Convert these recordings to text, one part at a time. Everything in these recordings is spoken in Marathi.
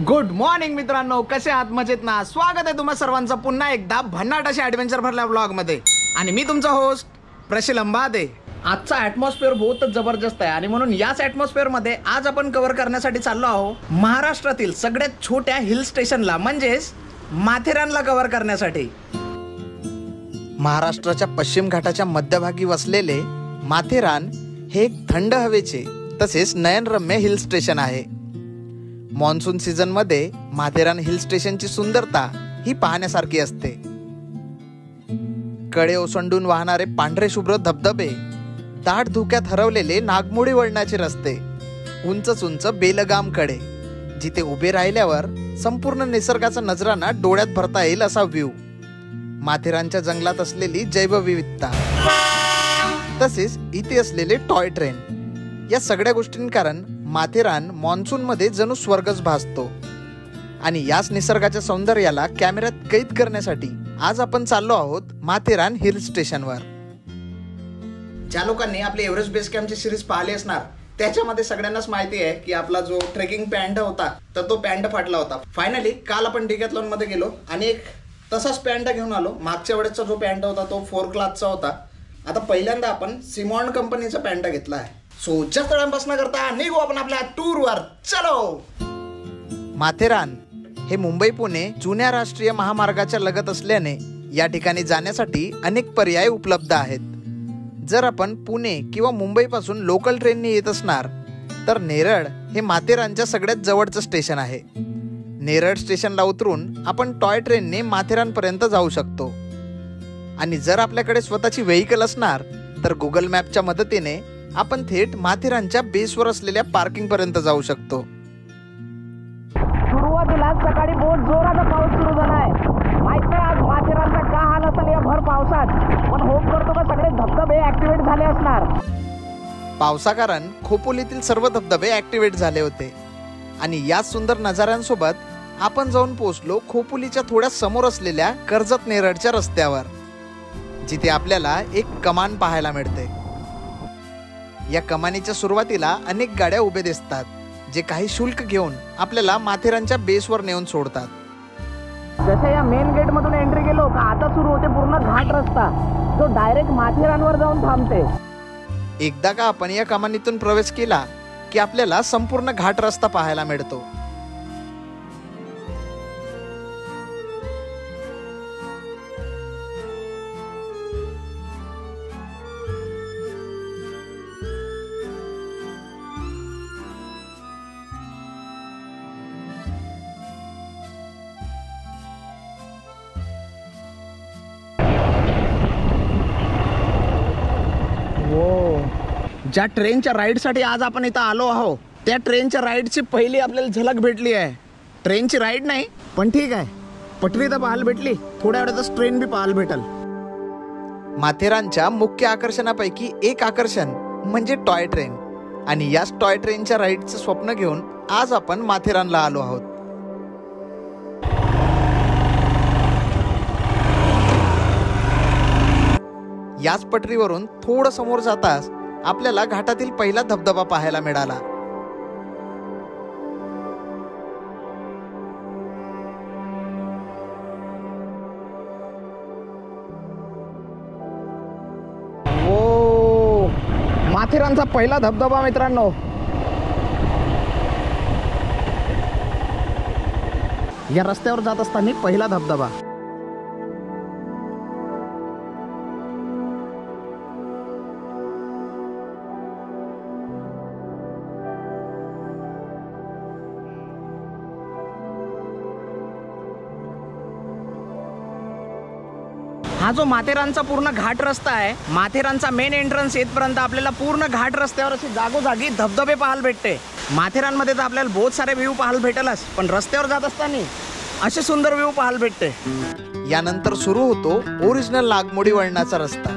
गुड मॉर्निंग मित्रांनो, कसे आहात? मजेत ना? स्वागत आहे तुम्हा सर्वांचं पुन्हा एकदा भन्नाट अशा ॲडव्हेंचर भरल्या व्लॉगमध्ये. आणि मी तुमचा होस्ट प्रशिल अंबादे. आजचा ॲटमॉस्फिअर बहुतच जबरदस्त आहे आणि म्हणून याच ॲटमॉस्फिअरमध्ये आज आपण कव्हर करण्यासाठी चाललो आहोत महाराष्ट्रातील सगळ्यात छोट्या हिल स्टेशनला, म्हणजेच माथेरानला कव्हर करण्यासाठी. महाराष्ट्राच्या पश्चिम घाटाच्या मध्यभागी वसलेले माथेरान हे एक थंड हवेचे तसेच नयनरम्य हिल स्टेशन आहे. मॉन्सून सीझन मध्ये माथेरान हिल स्टेशनची सुंदरता ही पाहण्यासारखी असते. कडे ओसंडून वाहणारे पांढरे शुभ्र धबधबे, दाट धुक्यात हरवलेले नागमोडी वळणाचे रस्ते, उंच उंच बेलगाम कडे, जिथे उभे राहिल्यावर संपूर्ण निसर्गाचा नजराना डोळ्यात भरता येईल असा व्ह्यू, माथेरानच्या जंगलात असलेली जैवविविधता, तसेच इथे असलेले टॉय ट्रेन, या सगळ्या गोष्टीं कारण माथेरान मॉन्सून मध्ये जणू स्वर्गच भासतो. आणि याच निसर्गाच्या सौंदर्याला कॅमेऱ्यात कैद करण्यासाठी आज आपण चाललो आहोत माथेरान हिल स्टेशनवर. ज्या लोकांनी आपली एव्हरेस्ट बेस कॅम्पची सिरीज पाहिली असणार त्याच्यामध्ये सगळ्यांनाच माहिती आहे की आपला जो ट्रेकिंग पॅन्ट होता तर तो पॅन्ट फाटला होता. फायनली काल आपण डिकॅथलॉन मध्ये गेलो आणि एक तसाच पॅन्ट घेऊन आलो. मागच्या वेळेसचा जो पॅन्ट होता तो 4 क्लॉथचा होता. आता पहिल्यांदा आपण सिमॉन कंपनीचा पॅन्ट घेतला आहे. सो जास्त वेळापासून करता निघू आपण आपल्या टूरवर. चलो. माथेरान हे मुंबई पुणे जुन्या राष्ट्रीय महामार्गाच्या लगत असल्याने या ठिकाणी जाण्यासाठी अनेक पर्याय उपलब्ध आहेत. जर आपण पुणे किंवा मुंबई पासून लोकल ट्रेनने येत असणार तर नेरळ हे माथेरानच्या सगळ्यात जवळचं स्टेशन आहे. नेरळ स्टेशनला उतरून आपण टॉय ट्रेनने माथेरानपर्यंत जाऊ शकतो. आणि जर आपल्याकडे स्वतःची व्हेइकल असणार तर गुगल मॅपच्या मदतीने आपण थेट माथेरानच्या बेसवर असलेल्या पार्किंग पर्यंत जाऊ शकतो. सुरुवातीला सकाळी बहुत जोराचा पाऊस सुरू झाला आहे. माहित नाही आज माथेरानचा का हाल असेल या भर पावसात, पण होप करतो का सगळे धबधबे ऍक्टिव्हेट झाले असणार. पावसाकारण खोपोलीतील सर्व धबधबे ऍक्टिव्हेट झाले होते आणि या सुंदर नजाऱ्यांसोबत आपण जाऊन पोहोचलो खोपोलीच्या थोड्या समोर असलेल्या कर्जत नेरळच्या रस्त्यावर, जिथे आपल्याला एक कमान पाहायला मिळते. या कमानीच्या सुरुवातीला अनेक गाड्या उभे दिसतात, जे काही शुल्क घेऊन आपल्याला माथेरानच्या बेसवर नेऊन सोडतात. जसे या मेन गेट मधून एंट्री केलो का आता सुरू होते पूर्ण घाट रस्ता, जो डायरेक्ट माथेरानवर जाऊन थांबते. एकदा का आपण या कमानीतून प्रवेश केला की आपल्याला संपूर्ण घाट रस्ता पाहायला मिळतो. ज्या ट्रेनच्या राईडसाठी आज आपण इथं आलो आहोत त्या ट्रेनच्या राईडची पहिली आपल्याला झलक भेटली आहे. ट्रेनची राईड नाही पण ठीक आहे, पटरी तर पाहायला भेटली. थोड्या वेळातच ट्रेन बी पाहायला भेटल. माथेरानच्या मुख्य आकर्षणापैकी एक आकर्षण म्हणजे टॉय ट्रेन, आणि याच टॉय ट्रेनच्या राईडचं स्वप्न घेऊन आज आपण माथेरानला आलो आहोत. याच पटरीवरून थोडं समोर जाताच आपल्याला घाटातील पहिला धबधबा पाहायला मिळाला. ओ, माथेरानचा पहिला धबधबा मित्रांनो. या रस्त्यावर जात असताना पहिला धबधबा. हा जो माथेरानचा पूर्ण घाट रस्ता आहे, माथेरानचा मेन एंट्रन्स येतपर्यंत आपल्याला पूर्ण घाट रस्त्यावर अशी जागोजागी धबधबे पाहायला भेटते. माथेरानमध्ये तर आपल्याला बहुत सारे व्ह्यू पाहायला भेटेलच, पण रस्त्यावर जात असताना असे सुंदर व्ह्यू पाहायला भेटते. यानंतर सुरू होतो ओरिजिनल नागमोडी वळणाचा रस्ता.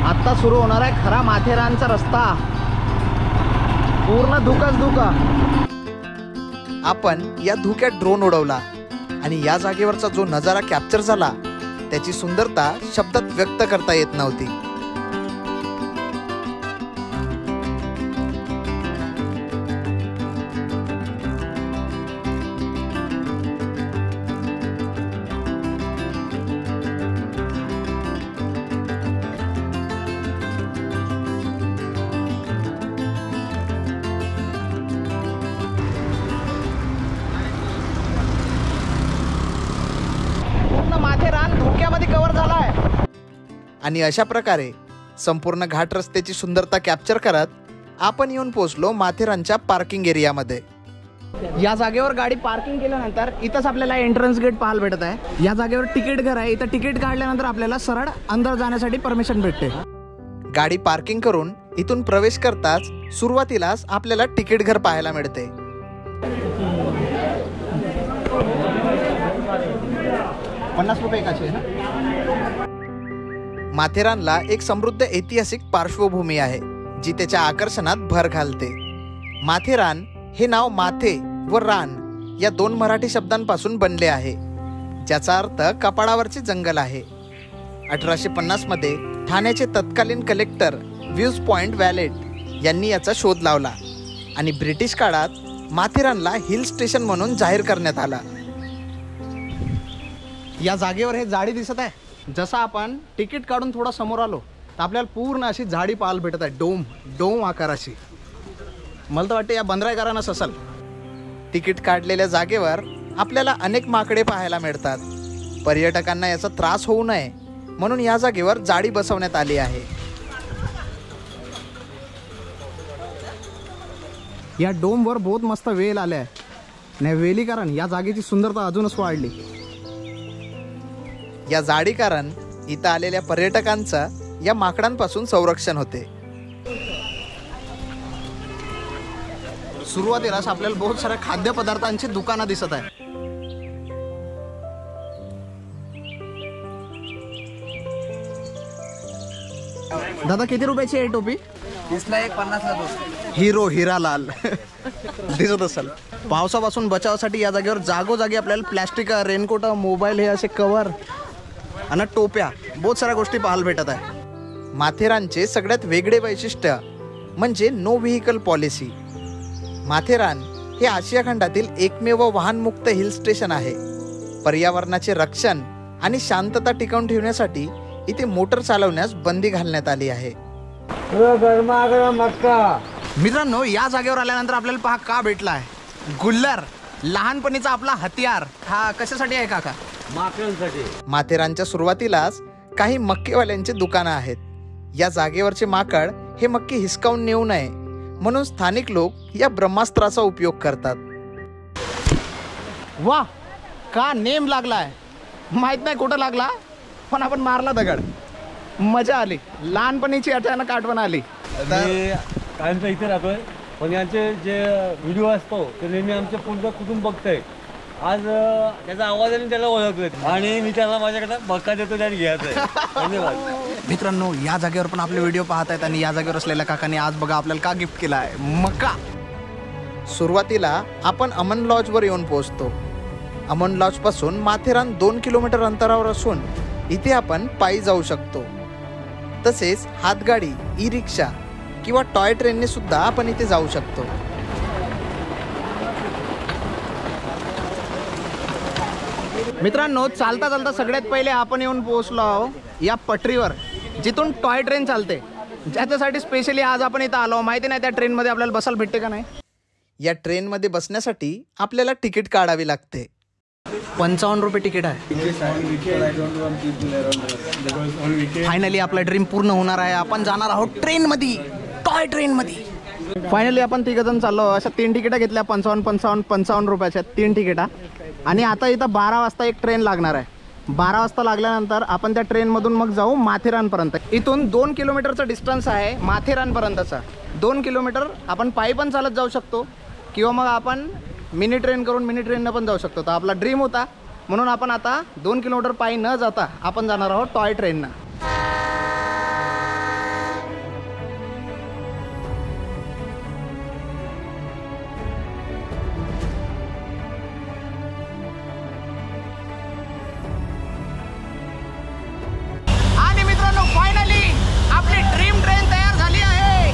आता सुरू होणार आहे खरा माथेरानचा रस्ता. पूर्ण धुकच धुका. आपण या धुक्यात ड्रोन उडवला आणि या जागेवरचा जो नजारा कॅप्चर झाला त्याची सुंदरता शब्दात व्यक्त करता येत नव्हती. आणि अशा प्रकारे संपूर्ण घाट रस्त्याची सुंदरता कॅप्चर करत आपण येऊन पोहोचलो माथेरानच्या पार्किंग एरियामध्ये. या जागेवर गाडी पार्किंग केल्यानंतर इथंच आपल्याला एंट्रन्स गेट पाहायला भेटत आहे. या जागेवर तिकीट घर आहे. इथं तिकीट काढल्यानंतर आपल्याला सरळ अंदर जाण्यासाठी परमिशन भेटते. गाडी पार्किंग करून इथून प्रवेश करताच सुरुवातीलाच आपल्याला तिकीट घर पाहायला मिळते. ₹50 एकाचे ना. माथेरानला एक समृद्ध ऐतिहासिक पार्श्वभूमी आहे जी त्याच्या आकर्षणात भर घालते. माथेरान हे नाव माथे व रान या 2 मराठी शब्दांपासून बनले आहे, ज्याचा अर्थ कपाळावरचे जंगल आहे. 1850 मध्ये ठाण्याचे तत्कालीन कलेक्टर व्ह्यूज पॉइंट वॅलेट यांनी याचा शोध लावला आणि ब्रिटिश काळात माथेरानला हिल स्टेशन म्हणून जाहीर करण्यात आला. या जागेवर हे झाडी दिसत आहे. जसं आपण तिकीट काढून थोडा समोर आलो तर आपल्याला पूर्ण अशी झाडी पाहायला भेटत आहे. डोम आकाराची. मला तर वाटतं या बंदराईकरांनाच असेल. तिकीट काढलेल्या जागेवर आपल्याला अनेक माकडे पाहायला मिळतात. पर्यटकांना याचा त्रास होऊ नये म्हणून या जागेवर जाळी बसवण्यात आली आहे. या डोमवर बहुत मस्त वेल आल्या आहे. नाही वेली कारण या जागेची सुंदरता अजूनच वाढली. या जाळी कारण इथं आलेल्या पर्यटकांचं या माकडांपासून संरक्षण होते. सुरुवातीलाच आपल्याला बहुत साऱ्या खाद्यपदार्थांची दुकानं दिसत आहे. दादा किती रुपयाची आहे टोपी? 30ला एक, 50ला 2. हिरो हिरालाल दिसत असेल. पावसापासून बचावासाठी या जागेवर जागोजागी आपल्याला प्लॅस्टिक रेनकोट, मोबाईल हे असे कवर आणि टोप्या बहुत साऱ्या गोष्टी पाहायला भेटत आहे. माथेरानचे सगळ्यात वेगळे वैशिष्ट्य म्हणजे नो व्हेकल पॉलिसी. माथेरान हे आशिया खंडातील एकमेव वाहनमुक्त हिल स्टेशन आहे. पर्यावरणाचे रक्षण आणि शांतता टिकवून ठेवण्यासाठी इथे मोटर चालवण्यास बंदी घालण्यात आली आहे. मित्रांनो, या जागेवर आल्यानंतर आपल्याला पहा का भेटला आहे गुल्लर, लहानपणीचा आपला हत्यार. हा कशासाठी आहे काका? माकडांसाठी. माथेरानच्या सुरुवातीलाच काही मक्केवाल्यांचे दुकानं आहेत. या जागेवरचे माकड हे मक्के हिसकावून नेऊ नये म्हणून स्थानिक लोक या ब्रह्मास्त्राचा उपयोग करतात. वा, का नेम लागलाय माहित नाही कुठं लागला, पण आपण मारला दगड. मजा आली. लहानपणीची अचानक आठवण आली. कायमचा इथे राहतोय, पण यांचे जे व्हिडिओ असतो ते नेहमी आमच्या पूर्ण कुटुंब बघतंय. आज त्याचा आवाजाने त्याला ओळखतोय आणि मी त्याला माझ्याकडे बक्का देतो त्याने घ्यायचं. धन्यवाद. मित्रांनो, या जागेवर पण आपले व्हिडिओ पाहत आहेत आणि या जागेवर असलेल्या काकांनी आज बघा आपल्याला का गिफ्ट केला आहे, मका. सुरुवातीला आपण अमन लॉजवर येऊन पोहोचतो. अमन लॉज पासून माथेरान 2 किलोमीटर अंतरावर असून इथे आपण पायी जाऊ शकतो. तसेच हातगाडी, ई रिक्षा किंवा टॉय ट्रेनने सुद्धा आपण इथे जाऊ शकतो. मित्रांनो, चालता चालता सगळ्यात पहिले आपण येऊन पोहोचलो आहोत या पटरीवर, जिथून टॉय ट्रेन चालते. ज्याच्यासाठी स्पेशली आज आपण इथं आलो. माहिती नाही त्या ट्रेनमध्ये आपल्याला बसायला भेटते का नाही. या ट्रेनमध्ये बसण्यासाठी आपल्याला तिकीट काढावी लागते. 55 रुपये तिकीट आहे. फायनली आपला ड्रीम पूर्ण होणार आहे. आपण जाणार आहोत ट्रेनमध्ये, टॉय ट्रेनमध्ये. फायनली आपण 3 जण चाललो. अशा 3 तिकिटा घेतल्या 55 रुपयाच्या 3 तिकिटा. आणि आता इथं 12 वाजता एक ट्रेन लागणार आहे. 12 वाजता लागल्यानंतर आपण त्या ट्रेनमधून मग जाऊ माथेरानपर्यंत. इथून 2 किलोमीटरचा डिस्टन्स आहे माथेरानपर्यंतचा. 2 किलोमीटर आपण पायी पण चालत जाऊ शकतो किंवा मग आपण मिनी ट्रेन करून मिनी ट्रेननं पण जाऊ शकतो. तर आपला ड्रीम होता म्हणून आपण आता 2 किलोमीटर पायी न जाता आपण जाणार आहोत टॉय ट्रेननं. आणि मित्रांनो, फायनली आपली ड्रीम ट्रेन तयार झाली आहे.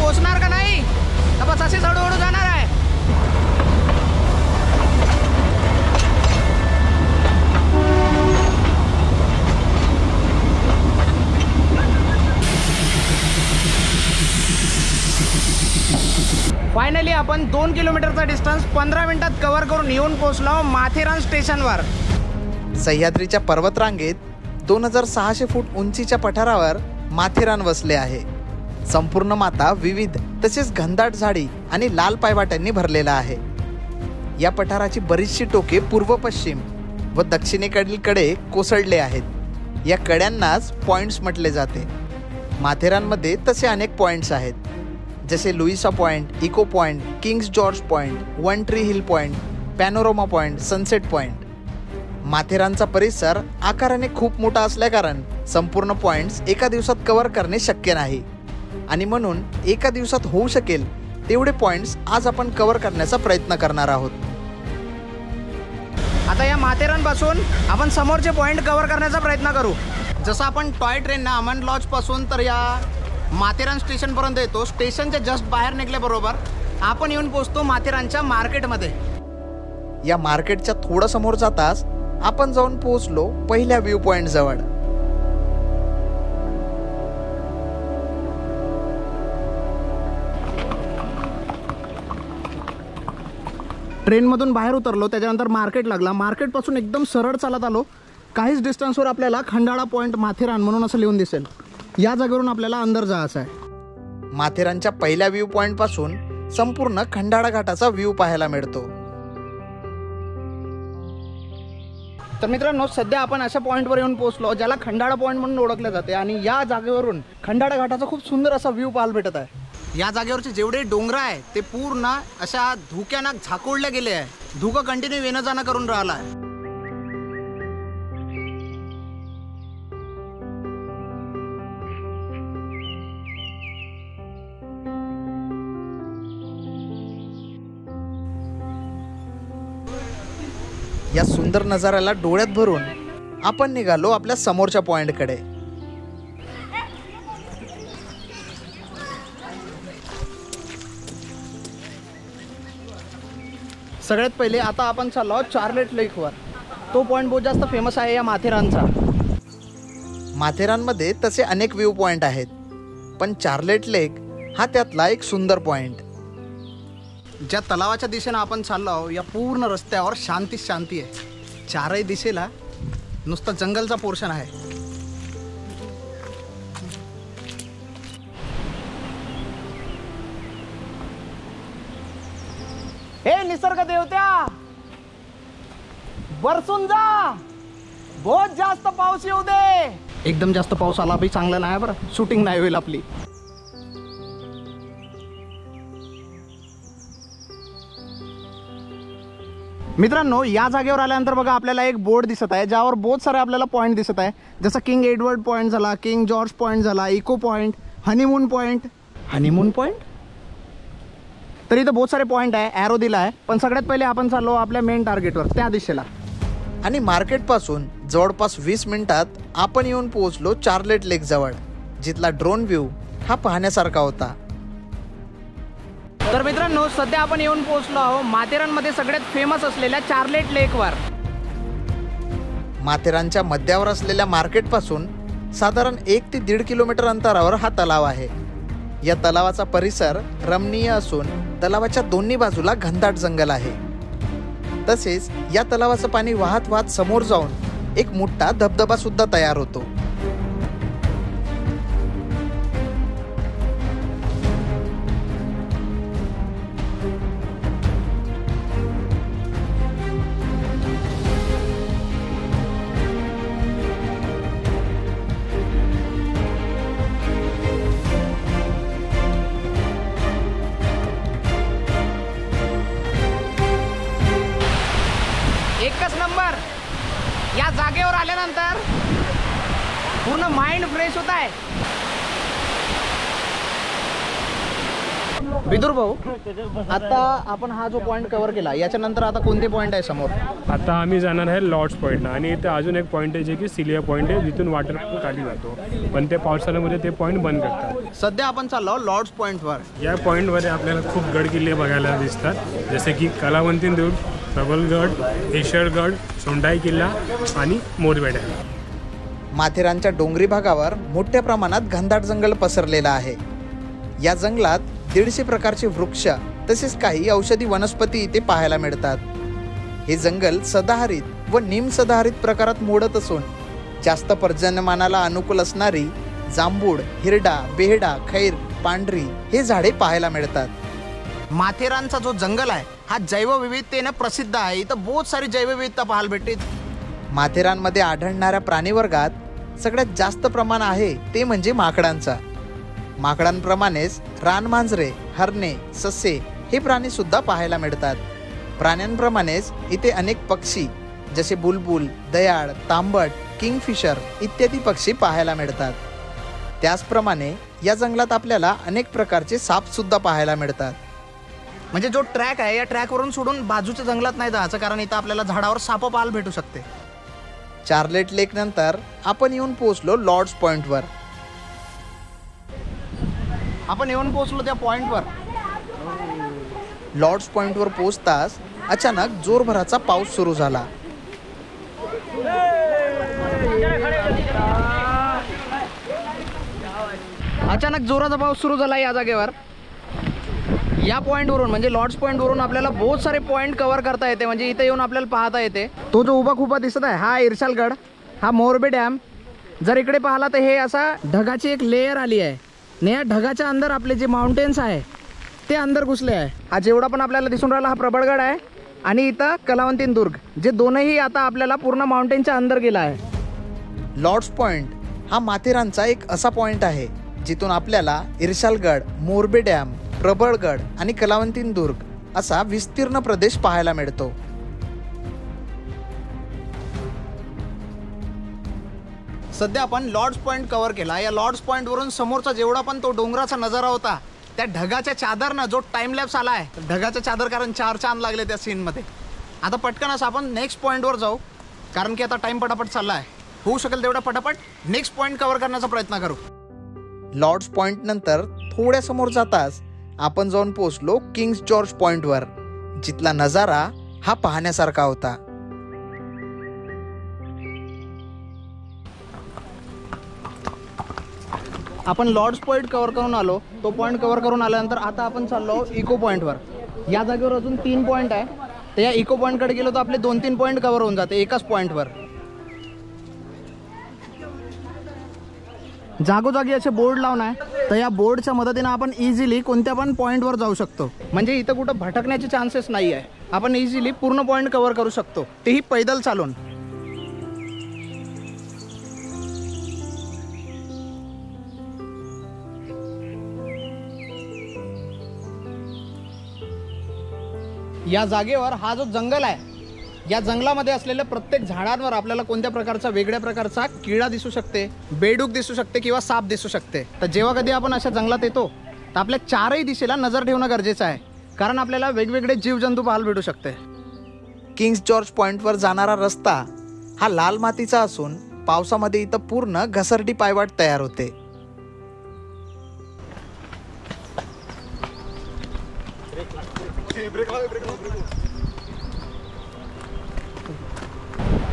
पोचणार का नाही का बस असेच हळूहळू जाणार आहे? फायनली आपण 2 किलोमीटरचा डिस्टन्स 15 मिनिटात कव्हर करून येऊन पोहोचलो माथेरान स्टेशनवर. सह्याद्रीच्या पर्वतरांगेत 2600 फूट उंचीच्या पठारावर माथेरान वसले आहे. संपूर्ण माता विविध तसेच घनदाट झाडी आणि लाल पायवाट्यांनी भरलेला आहे. या पठाराची बरीचशी टोके पूर्व पश्चिम व दक्षिणेकडील कडे कोसळले आहेत. या कड्यांनाच पॉइंट्स म्हटले जाते. माथेरानमध्ये तसे अनेक पॉइंट्स आहेत, जसे Louisa Point, Echo Point, King's George Point, One Tree Hill Point, Panorama Point, Sunset Point. माथेरानचा परिसर आकाराने खूप मोठा असल्याकारण संपूर्ण पॉइंट्स एका दिवसात कव्हर करणे शक्य नाही आणि म्हणून एका दिवसात होऊ शकेल तेवढे पॉइंट्स आज आपण कव्हर करण्याचा प्रयत्न करणार आहोत. आता या माथेरान पासून आपण समोरचे पॉइंट कव्हर करण्याचा प्रयत्न करू. जसं आपण टॉय ट्रेनना अमन लॉज पासून तर या माथेरान स्टेशनपर्यंत येतो. स्टेशनच्या जस्ट बाहेर निघल्याबरोबर आपण येऊन पोहोचतो माथेरानच्या मार्केटमध्ये. या मार्केटच्या थोडं समोर जाताच आपण जाऊन पोहोचलो पहिल्या व्ह्यू पॉइंट जवळ. ट्रेनमधून बाहेर उतरलो, त्याच्यानंतर मार्केट लागला. मार्केटपासून एकदम सरळ चालत आलो. काहीच डिस्टन्सवर आपल्याला खंडाळा पॉइंट माथेरान म्हणून असं लिहून दिसेल. या जागेवरून आपल्याला अंदर जायचं आहे. माथेरानच्या पहिल्या व्ह्यू पॉइंट पासून संपूर्ण खंडाळा घाटाचा व्ह्यू पाहायला मिळतो. तर मित्रांनो, सध्या आपण अशा पॉईंटवर येऊन पोहोचलो ज्याला खंडाळा पॉईंट म्हणून ओळखले जाते आणि या जागेवरून खंडाळा घाटाचा खूप सुंदर असा व्ह्यू पाहायला भेटत आहे. या जागेवरचे जेवढे डोंगर आहे ते पूर्ण अशा धुक्यानं झाकोळले गेले आहे. धुकं कंटिन्यू येणं जाणं करून राहिला आहे. या सुंदर नजाऱ्याला डोळ्यात भरून आपण निघालो आपल्या समोरच्या पॉइंटकडे. सगळ्यात पहिले आता आपण चाललो आहोत चार्लेट लेकवर. तो पॉईंट बहुत जास्त फेमस आहे या माथेरानचा. माथेरानमध्ये तसे अनेक व्ह्यू पॉइंट आहेत, पण चार्लेट लेक हा त्यातला एक सुंदर पॉइंट. ज्या तलावाच्या दिशेनं आपण चाललो आहोत या पूर्ण रस्त्यावर शांतीच शांती आहे. चारही दिशेला नुसतं जंगलचा पोर्शन आहे. हे निसर्ग देवत्या, बरसून जा, बहुत जास्त पाऊस येऊ दे. एकदम जास्त पाऊस आला बी चांगला नाही बरं, शूटिंग नाही होईल आपली. मित्रांनो, या जागेवर आल्यानंतर बघा आपल्याला एक बोर्ड दिसत आहे ज्यावर बहुत सारे आपल्याला पॉईंट दिसत आहे. जसं किंग एडवर्ड पॉईंट झाला, किंग जॉर्ज पॉईंट झाला, echo point, honeymoon point. Honeymoon point तर इथं बहुत सारे पॉईंट आहे, ॲरो दिला आहे. पण सगळ्यात पहिले आपण चाललो आपल्या मेन टार्गेटवर, त्या दिशेला. आणि मार्केटपासून जवळपास 20 मिनिटात आपण येऊन पोहोचलो चार्लेट लेक जवळ, जिथला ड्रोन व्ह्यू हा पाहण्यासारखा होता. तर मित्रांनो, सध्या आपण येऊन पोहोचलो आहोत माथेरानमध्ये सगळ्यात फेमस असलेल्या चार्लेट लेकवर. माथेरानच्या मध्यावर असलेल्या मार्केटपासून साधारण 1 ते 1.5 किलोमीटर अंतरावर हा तलाव आहे. या तलावाचा परिसर रमणीय असून तलावाच्या दोन्ही बाजूला घनदाट जंगल आहे. तसेच या तलावाचं पाणी वाहत वाहत समोर जाऊन एक मोठा धबधबा सुद्धा तयार होतो. एकच नंबर. या जागेवर आल्यानंतर पूर्ण माइंड फ्रेश होत आहे. विदुर भाऊ, आता आपण हा जो पॉईंट कव्हर केला याच्यानंतर आता कोणते पॉईंट आहे समोर? आता आम्ही जाणार आहे लॉर्ड्स पॉईंटला आणि इथे अजून एक पॉईंट आहे जे की सिलिया पॉईंट आहे, जिथून वॉटर खाली जातो, पण ते पावसाळ्यामध्ये ते पॉईंट बंद करतात. सध्या आपण चाललो लॉर्ड्स पॉईंटवर. या पॉईंटमध्ये आपल्याला खूप गड किल्ले बघायला दिसतात, जसे की कलावंतीन दुर्ग, प्रबलगड, केशरगड, सोंडाई किल्ला आणि मोरबेट आहे. माथेरानच्या डोंगरी भागावर मोठ्या प्रमाणात घनदाट जंगल पसरलेलं आहे. या जंगलात 150 प्रकारचे वृक्ष तसेच काही औषधी वनस्पती इथे पाहायला मिळतात. हे जंगल सदाहरित व निमसदाहरित प्रकारात मोडत असून जास्त पर्जन्यमानाला अनुकूल असणारी जांभूळ, हिरडा, बेहडा, खैर, पांढरी हे झाडे पाहायला मिळतात. माथेरानचा जो जंगल आहे हा जैवविविधतेने प्रसिद्ध आहे. इथं बहुत सारी जैवविविधता पाहायला भेटते. माथेरानमध्ये आढळणाऱ्या प्राणीवर्गात सगळ्यात जास्त प्रमाण आहे ते म्हणजे माकडांचा. माकडांप्रमाणेच रानमांजरे, हरणे, ससे हे प्राणी सुद्धा पाहायला मिळतात. प्राण्यांप्रमाणेच इथे अनेक पक्षी जसे बुलबुल, दयाळ, तांबट, किंगफिशर इत्यादी पक्षी पाहायला मिळतात. त्याचप्रमाणे या जंगलात आपल्याला अनेक प्रकारचे साप सुद्धा पाहायला मिळतात. म्हणजे जो ट्रॅक आहे या ट्रॅकवरून सोडून बाजूच्या जंगलात नाही जायचं, कारण इथं आपल्याला झाडावर साप पाहायला भेटू शकते. चार्लेट लेक नंतर आपण येऊन पोहोचलो लॉर्ड्स पॉईंटवर. आपण येऊन पोहोचलो त्या पॉईंटवर. लॉर्ड्स पॉईंटवर पोहोचताच अचानक जोरभराचा पाऊस सुरू झाला. अचानक जोराचा पाऊस सुरू झाला या जागेवर. या पॉईंटवरून म्हणजे लॉर्ड्स पॉईंटवरून आपल्याला बहुत सारे पॉईंट कव्हर करता येते. म्हणजे इथे येऊन आपल्याला पाहता येते. तो जो उभा खुपा दिसत आहे हा इरशालगड, हा मोरबे डॅम. जर इकडे पाहिला तर हे असा ढगाची एक लेयर आली आहे आणि या ढगाच्या अंदर आपले जे माउंटेन्स आहे ते अंदर घुसले आहे. हा जेवढा पण आपल्याला दिसून राहिला हा प्रबळगड आहे आणि इथं कलावंतीन दुर्ग, जे दोनही आता आपल्याला पूर्ण माउंटेनच्या अंदर गेला आहे. लॉर्ड्स पॉईंट हा माथेरानचा एक असा पॉईंट आहे जिथून आपल्याला इरशालगड, मोरबे डॅम, प्रबळगड आणि कलावंतीन दुर्ग असा विस्तीर्ण प्रदेश पाहायला मिळतो. सध्या आपण लॉर्ड्स पॉईंट कव्हर केला. या लॉर्ड्स पॉईंटवरून समोरचा जेवढा पण तो डोंगराचा नजारा होता त्या ढगाच्या चादरनं जो टाइम लॅप्स आला आहे, ढगाच्या चादर, कारण 4 चांद लागले त्या सीनमध्ये. आता पटकन असं आपण नेक्स्ट पॉईंटवर जाऊ, कारण की आता टाइम पटापट चालला आहे. होऊ शकेल तेवढा पटापट नेक्स्ट पॉईंट कव्हर करण्याचा प्रयत्न करू. लॉर्ड्स पॉईंट नंतर थोड्या समोर जाताच आपण जाऊन पोहोचलो किंग्स जॉर्ज पॉईंटवर, जिथला नजारा हा पाहण्यासारखा होता. आपण लॉर्ड्स पॉईंट कव्हर करून आलो. तो पॉईंट कव्हर करून आल्यानंतर आता आपण चाललो इको पॉईंटवर. या जागेवर अजून 3 पॉईंट आहे. तर या इको पॉईंटकडे गेलो तर आपले 2-3 पॉईंट कव्हर होऊन जाते एकाच पॉईंटवर. जागोजागी असे बोर्ड लावून आहे, तर या बोर्डच्या मदतीने आपण इझिली कोणत्या पण पॉईंटवर जाऊ शकतो. म्हणजे इथं कुठं भटकण्याचे चान्सेस नाही आहे. आपण इझिली पूर्ण पॉईंट कव्हर करू शकतो, तेही पैदल चालून. या जागेवर हा जो जंगल आहे, या जंगलामध्ये असलेल्या प्रत्येक झाडांवर आपल्याला कोणत्या प्रकारचा वेगळ्या प्रकारचा किडा दिसू शकते, बेडूक दिसू शकते किंवा साप दिसू शकते. तर जेव्हा कधी आपण अशा जंगलात येतो तर आपल्या 4ही दिशेला नजर ठेवणं गरजेचं आहे, कारण आपल्याला वेगवेगळे जीवजंतू पाहायला भेटू शकते. किंग्स जॉर्ज पॉईंटवर जाणारा रस्ता हा लाल मातीचा असून पावसामध्ये इथं पूर्ण घसरडी पायवाट तयार होते.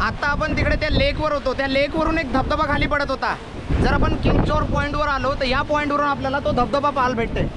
आता आपण तिकडे त्या लेकवर होतो. त्या लेकवरून एक धबधबा खाली पडत होता. जर आपण किंग्स जॉर्ज पॉईंटवर आलो तर या पॉईंटवरून आपल्याला तो धबधबा पाहायला भेटते.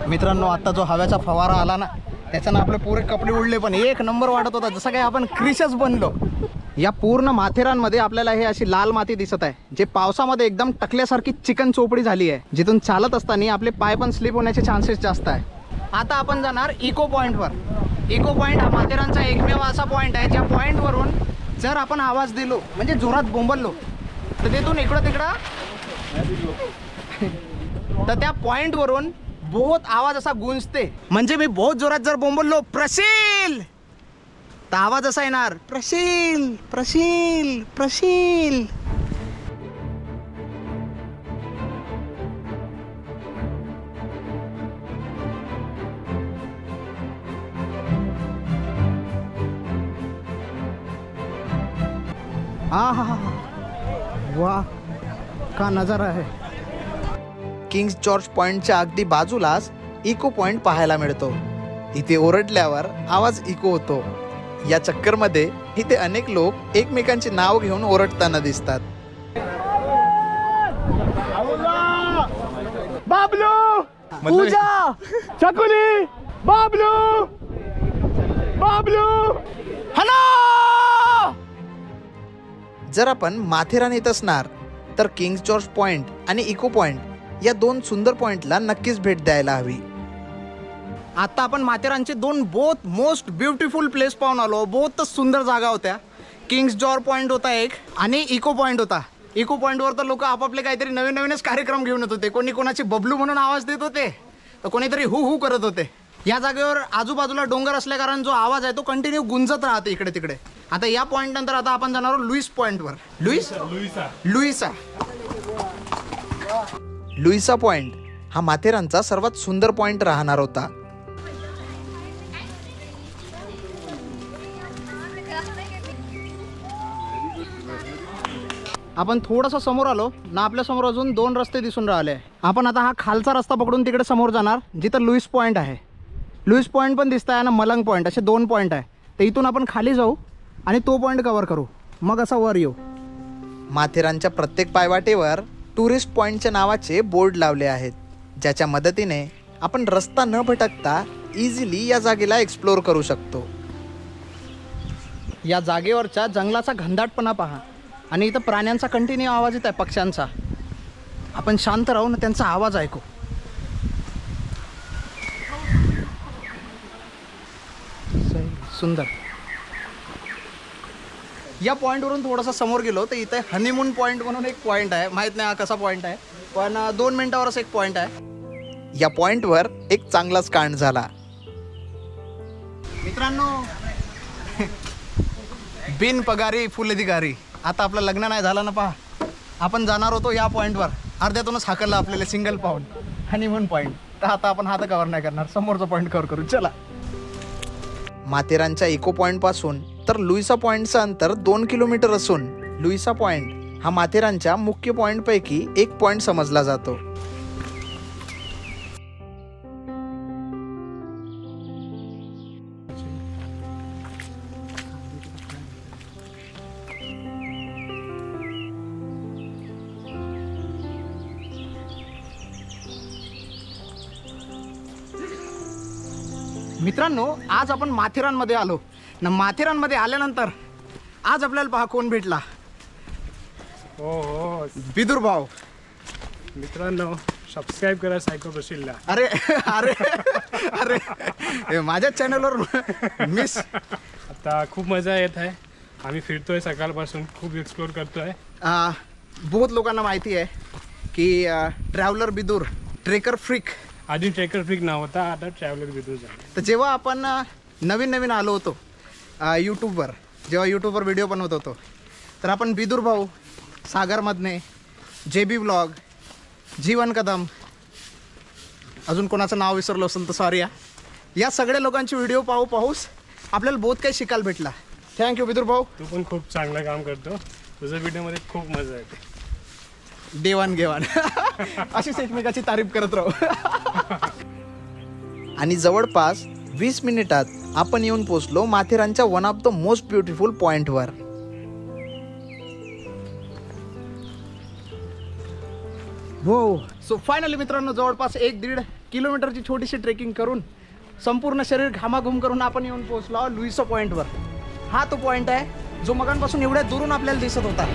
मित्रांनो, आता जो हव्याचा फवारा आला ना, त्याच्यानं आपले पुरे कपडे उडले, पण एक नंबर वाटत होता, जसं काही आपण क्रिशच बनलो. या पूर्ण माथेरानमध्ये आपल्याला हे अशी लाल माती दिसत आहे, जे पावसामध्ये एकदम टकल्यासारखी चिकन चोपडी झाली आहे, जिथून चालत असताना आपले पाय पण स्लिप होण्याचे चान्सेस जास्त आहे. आता आपण जाणार इको पॉईंटवर. इको पॉईंट हा माथेरानचा एकमेव असा पॉईंट आहे ज्या पॉईंटवरून जर आपण आवाज दिलो म्हणजे जोरात बोंबललो तर तिथून इकडं तिकडं तर त्या पॉईंटवरून बहुत आवाज असा गुंजते. म्हणजे मी बहुत जोरात जर बोंबललो प्रशील तर आवाज असा येणार प्रशील प्रशील प्रशील. हा वाह का नजारा आहे. किंग्स जॉर्ज पॉइंटच्या अगदी बाजूलाच इको पॉइंट पाहायला मिळतो. इथे ओरडल्यावर आवाज इको होतो. या चक्करमध्ये इथे अनेक लोक एकमेकांचे नाव घेऊन ओरडताना दिसतात. बाबलू, पूजा, चकुली, बाबलू, बाबलू, हॅलो. जर आपण माथेरान येत असणार तर किंग्स जॉर्ज पॉइंट आणि इको पॉइंट या दोन सुंदर पॉइंटला नक्कीच भेट द्यायला हवी. आता आपण माथेरानचे दोन बोथ मोस्ट ब्युटिफुल प्लेस पाहून आलो. बोथच सुंदर जागा होत्या. किंग्स जॉर्ज पॉइंट होता एक आणि इको पॉइंट होता. इको पॉइंटवर तर लोक आपापले काहीतरी नवीन नवीनच कार्यक्रम घेऊन येत होते. कोणी कोणाची बबलू म्हणून आवाज देत होते तर कोणीतरी हु हु करत होते. या जागेवर आजूबाजूला डोंगर असल्या कारण जो आवाज आहे तो कंटिन्यू गुंजत राहते इकडे तिकडे. आता या पॉइंट नंतर आता आपण जाणार आहोत लुईस पॉइंटवर. लुईसा लुईसा पॉइंट हा माथेरानचा सर्वात सुंदर पॉइंट राहणार होता. आपण थोडंसं समोर आलो ना, आपल्या समोर अजून दोन रस्ते दिसून राहिले. आपण आता हा खालचा रस्ता पकडून तिकडे समोर जाणार जिथं लुईस पॉइंट आहे. लुईस पॉइंट पण दिसत आहे ना मलंग पॉइंट, असे दोन पॉइंट आहे. तर इथून आपण खाली जाऊ आणि तो पॉइंट कव्हर करू, मग असा वर येऊ. माथेरानच्या प्रत्येक पायवाटेवर टुरिस्ट पॉइंटच्या नावाचे बोर्ड लावले आहेत, ज्याच्या मदतीने आपण रस्ता न भटकता इझिली या जागेला एक्सप्लोर करू शकतो. या जागेवरच्या जंगलाचा घनदाटपणा पहा आणि इथं प्राण्यांचा कंटिन्यू आवाज येत आहे, पक्ष्यांचा. आपण शांत राहून त्यांचा आवाज ऐकू. सुंदर. या पॉईंटवरून थोडंसं समोर गेलो तर इथे हनीमून पॉईंट म्हणून एक पॉईंट आहे. माहीत नाही हा कसा पॉईंट आहे, पण 2 मिनिटावरच एक पॉईंट आहे. या पॉइंटवर एक चांगलाच कांड झाला. मित्रांनो, बिन पगारी फुल अधिकारी. आता आपलं लग्न नाही झालं ना, पहा आपण जाणार होतो या पॉईंटवर, अर्ध्यातूनच हाकललं आपल्याला सिंगल पाहून हनीमून पॉईंट. तर आता आपण हात कव्हर नाही करणार, समोरचा पॉईंट कव्हर करू. चला. माथेरानच्या इको पॉइंट पासून तर लुईसा पॉइंटचं अंतर 2 किलोमीटर असून लुईसा पॉइंट हा माथेरानच्या मुख्य पॉइंट पैकी एक पॉइंट समजला जातो. मित्रांनो, आज आपण माथेरानमध्ये आलो ना. माथेरानमध्ये आल्यानंतर आज आपल्याला पहा कोण भेटला. हो बिदुर भाऊ. मित्रांनो, सबस्क्राईब करा सायको प्रशीलला. अरे अरे अरे, माझ्या चॅनलवर मिस. आता खूप मजा येत आहे. आम्ही फिरतोय सकाळपासून, खूप एक्सप्लोर करतोय. बहुत लोकांना माहिती आहे की ट्रॅव्हलर बिदुर, ट्रेकर फ्रिक. आधी ट्रेकर फ्रिक नाव होता, आता ट्रॅव्हलर बिदुर झालं. तर जेव्हा आपण नवीन आलो होतो यूट्यूबवर, जेव्हा यूट्यूबवर व्हिडिओ बनवत होतो, तर आपण बिदुर भाऊ, सागर मधने, JB व्लॉग, जीवन कदम, अजून कोणाचं नाव विसरलो असेल तर सॉरी. या सगळ्या लोकांची व्हिडिओ पाहूस आपल्याला बहुत काही शिकायला भेटला. थँक्यू बिदुर भाऊ. तू पण खूप चांगलं काम करतो. तुझ्या व्हिडिओमध्ये खूप मजा येते. देवाणघेवाण अशीच एकमेकाची तारीफ करत राहू. आणि जवळपास 20 मिनिटात आपण येऊन पोहोचलो माथेरानच्या one of the most beautiful पॉइंटवर. हो. सो फायनली मित्रांनो, जवळपास 1-1.5 किलोमीटरची छोटीशी ट्रेकिंग करून संपूर्ण शरीर घामाघूम करून आपण येऊन पोहोचलो लुईसा पॉईंटवर. हा तो पॉईंट आहे जो मगांपासून एवढ्या दुरून आपल्याला दिसत होता.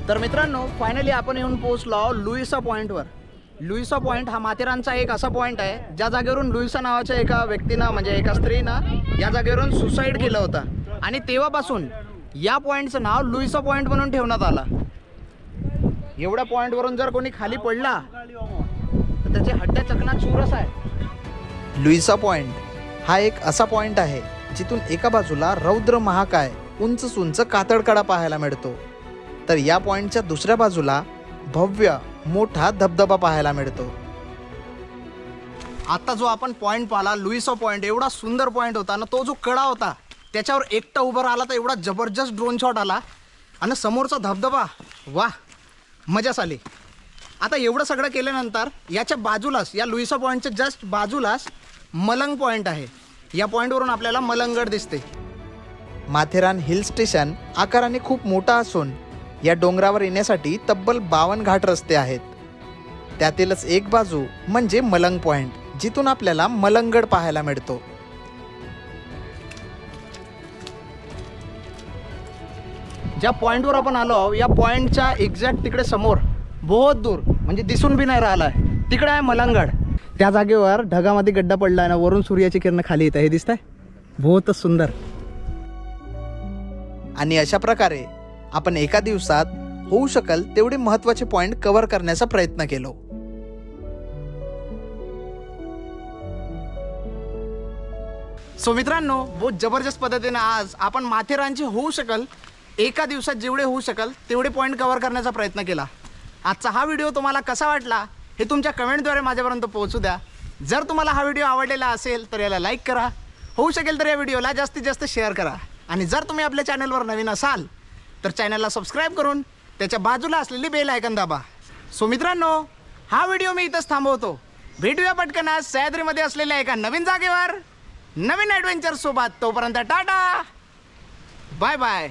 तर मित्रांनो, फायनली आपण येऊन पोहोचलो लुईसा पॉईंटवर. लुईसा पॉईंट हा माथेरानचा एक असा पॉईंट आहे ज्या जागेवरून लुईसा नावाच्या एका व्यक्तीनं म्हणजे एका स्त्रीनं या जागेवरून सुसाईड केलं होतं आणि तेव्हापासून या पॉईंटचं नाव लुईसा पॉईंट म्हणून ठेवण्यात आलं. एवढ्या पॉईंटवरून जर कोणी खाली पडला तर त्याचे हड्ड्या चकनाचूरच आहे. लुईसा पॉईंट हा एक असा पॉईंट आहे जिथून एका बाजूला रौद्र महाकाय उंच कातळकडा पाहायला मिळतो, तर या पॉईंटच्या दुसऱ्या बाजूला भव्य मोठा धबधबा पाहायला मिळतो. आता जो आपण पॉईंट पाहिला लुईसा पॉईंट, एवढा सुंदर पॉईंट होता ना. तो जो कडा होता त्याच्यावर एकटा उभं राहिला तर एवढा जबरदस्त ड्रोन शॉट आला आणि समोरचा धबधबा, वाह मजाच आली. आता एवढं सगळं केल्यानंतर याच्या बाजूलाच, या लुईसा पॉईंटच्या जस्ट बाजूलाच मलंग पॉईंट आहे. या पॉईंटवरून आपल्याला मलंगगड दिसते. माथेरान हिल स्टेशन आकाराने खूप मोठा असून या डोंगरावर येण्यासाठी तब्बल 52 घाट रस्ते आहेत. त्यातीलच एक बाजू म्हणजे मलंग पॉईंट, जिथून आपल्याला मलंगगड पाहायला मिळतो. ज्या पॉईंटवर आपण आलो, या पॉईंटच्या एक्झॅक्ट तिकडे समोर बहुत दूर म्हणजे दिसून बी नाही राहिला आहे, तिकडे आहे मलंगगड. त्या जागेवर ढगामध्ये गड्डा पडला आहे ना, वरून सूर्याची किरण खाली येत आहे, हे दिसत आहे, बहुतच सुंदर. आणि अशा प्रकारे आपण एका दिवसात होऊ शकेल तेवढे महत्त्वाचे पॉईंट कव्हर करण्याचा प्रयत्न केलो. सो मित्रांनो, बहुत जबरदस्त पद्धतीने आज आपण माथेरानचे होऊ शकेल एका दिवसात जेवढे होऊ शकेल तेवढे पॉईंट कव्हर करण्याचा प्रयत्न केला. आजचा हा व्हिडिओ तुम्हाला कसा वाटला हे तुमच्या कमेंटद्वारे माझ्यापर्यंत पोहोचू द्या. जर तुम्हाला हा व्हिडिओ आवडलेला असेल तर याला लाईक करा, होऊ शकेल तर या व्हिडिओला जास्तीत जास्त शेअर करा. आणि जर तुम्ही आपल्या चॅनलवर नवीन असाल तर चॅनलला सबस्क्राईब करून त्याच्या बाजूला असलेली बेल आयकन दाबा. सो मित्रांनो, हा व्हिडिओ मी इथंच थांबवतो. भेटूया पटकन आज सह्याद्रीमध्ये असलेल्या एका नवीन जागेवर नवीन ॲडव्हेंचर सोबत. तोपर्यंत टाटा, बाय बाय.